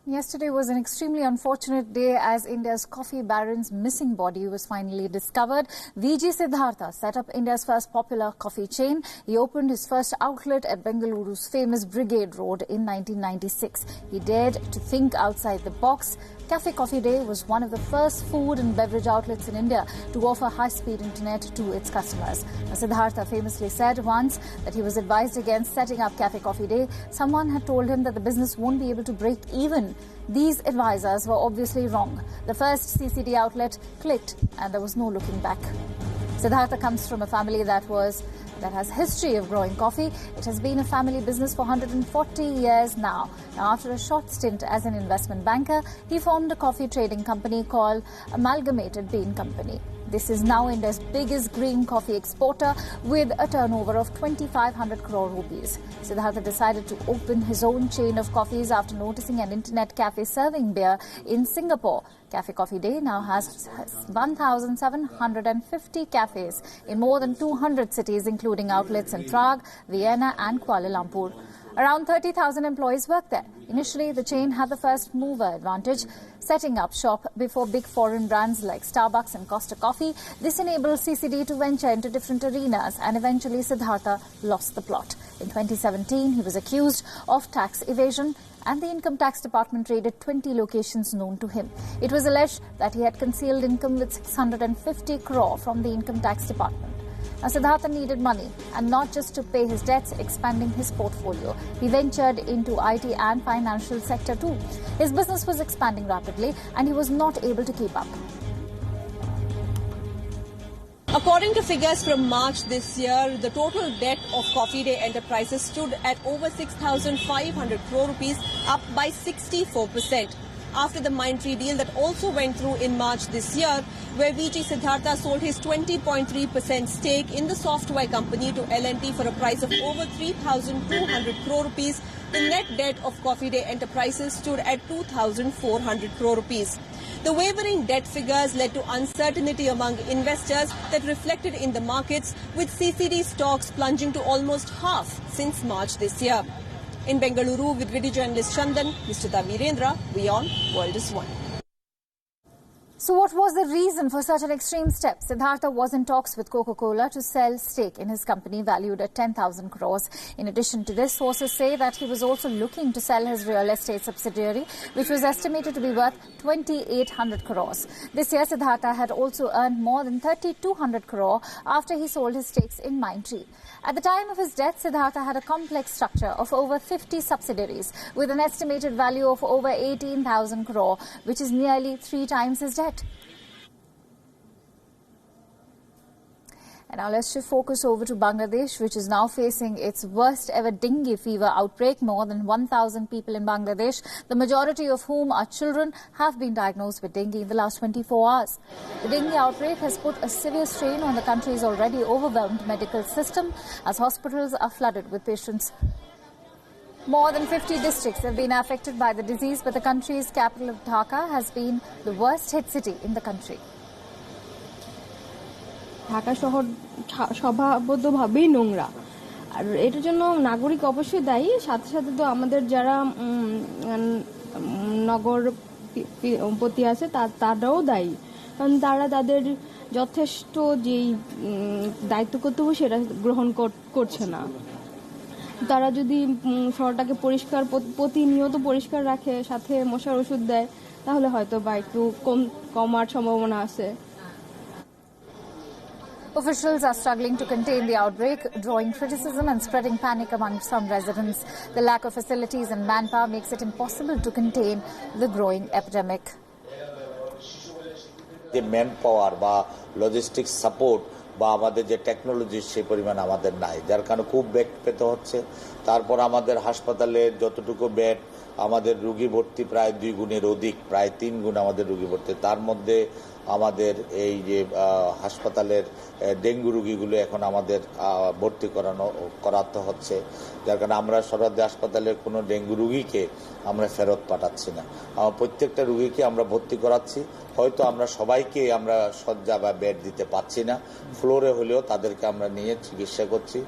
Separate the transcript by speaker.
Speaker 1: Yesterday was an extremely unfortunate day as India's coffee baron's missing body was finally discovered. VG Siddhartha set up India's first popular coffee chain. He opened his first outlet at Bengaluru's famous Brigade Road in 1996. He dared to think outside the box. Café Coffee Day was one of the first food and beverage outlets in India to offer high-speed internet to its customers. Now, Siddhartha famously said once that he was advised against setting up Café Coffee Day. Someone had told him that the business won't be able to break even. These advisors were obviously wrong. The first CCD outlet clicked and there was no looking back. Siddhartha comes from a family that has history of growing coffee. It has been a family business for 140 years now. Now, after a short stint as an investment banker, he formed a coffee trading company called Amalgamated Bean Company. This is now India's biggest green coffee exporter with a turnover of 2,500 crore rupees. Siddhartha decided to open his own chain of coffees after noticing an internet cafe serving beer in Singapore. Café Coffee Day now has 1,750 cafes in more than 200 cities, including outlets in Prague, Vienna and Kuala Lumpur. Around 30,000 employees work there. Initially, the chain had the first mover advantage, setting up shop before big foreign brands like Starbucks and Costa Coffee. This enabled CCD to venture into different arenas, and eventually Siddhartha lost the plot. In 2017, he was accused of tax evasion, and the Income Tax Department raided 20 locations known to him. It was alleged that he had concealed income with 650 crore from the Income Tax Department. Now, Siddhartha needed money, and not just to pay his debts, expanding his portfolio. He ventured into IT and financial sector too. His business was expanding rapidly, and he was not able to keep up.
Speaker 2: According to figures from March this year, the total debt of Coffee Day Enterprises stood at over 6,500 crore rupees, up by 64%. After the Mindtree deal that also went through in March this year, where VG Siddhartha sold his 20.3% stake in the software company to L&T for a price of over 3,200 crore rupees, the net debt of Coffee Day Enterprises stood at 2,400 crore rupees. The wavering debt figures led to uncertainty among investors that reflected in the markets, with CCD stocks plunging to almost half since March this year. In Bengaluru, with video journalist Chandan, Mr. Virendra, WION, World is One.
Speaker 1: So what was the reason for such an extreme step? Siddhartha was in talks with Coca-Cola to sell stake in his company valued at 10,000 crores. In addition to this, sources say that he was also looking to sell his real estate subsidiary, which was estimated to be worth 2,800 crores. This year, Siddhartha had also earned more than 3,200 crore after he sold his stakes in Mindtree. At the time of his death, Siddhartha had a complex structure of over 50 subsidiaries with an estimated value of over 18,000 crore, which is nearly 3 times his debt. And now let's shift focus over to Bangladesh, which is now facing its worst ever dengue fever outbreak. More than 1,000 people in Bangladesh, the majority of whom are children, have been diagnosed with dengue in the last 24 hours. The dengue outbreak has put a severe strain on the country's already overwhelmed medical system, as hospitals are flooded with patients. More than 50 districts have been affected by the disease, but the country's capital of Dhaka has been the worst hit city in the country.
Speaker 3: Dhaka শহর স্বভাবতভাবেই নোংরা, আর এটার জন্য নাগরিক অবশ্যই দায়ী। সাথে সাথে তো আমাদের যারা নগরপতি আছে তারাও দায়ী, কারণ তারা তাদের যথেষ্ট যেই দায়িত্ব কর্তব্য সেটা গ্রহণ করছে না। তারা যদি শহরটাকে পরিষ্কার প্রতিনিয়ত পরিষ্কার রাখে, সাথে মশার ওষুধ দেয়, তাহলে হয়তো বা একটু কমার সম্ভাবনা আছে।
Speaker 1: Officials are struggling to contain the outbreak, drawing criticism and spreading panic among some residents. The lack of facilities and manpower makes it impossible to contain the growing epidemic.
Speaker 4: The manpower বা logistics support বা আমাদের যে technology সেই পরিমাণ আমাদের নাই, যার কারণে খুব বেড পেতে হচ্ছে। তারপর আমাদের হাসপাতালে যতটুকু বেড, আমাদের রোগী ভর্তি প্রায় 2 গুণের অধিক, প্রায় 3 গুণ আমাদের রোগী ভর্তি। তার মধ্যে আমাদের এই যে হাসপাতালের ডেঙ্গু রোগীগুলো এখন আমাদের ভর্তি করাতে হচ্ছে, যার কারণে আমরা সরকারি হাসপাতালের কোনো ডেঙ্গু রোগীকে আমরা ফেরত পাঠাচ্ছি না। প্রত্যেকটা রোগীকে আমরা ভর্তি করাচ্ছি। হয়তো আমরা সবাইকে আমরা শয্যা বা বেড দিতে পারছি না, ফ্লোরে হলেও তাদেরকে আমরা নিয়ে চিকিৎসা করছি।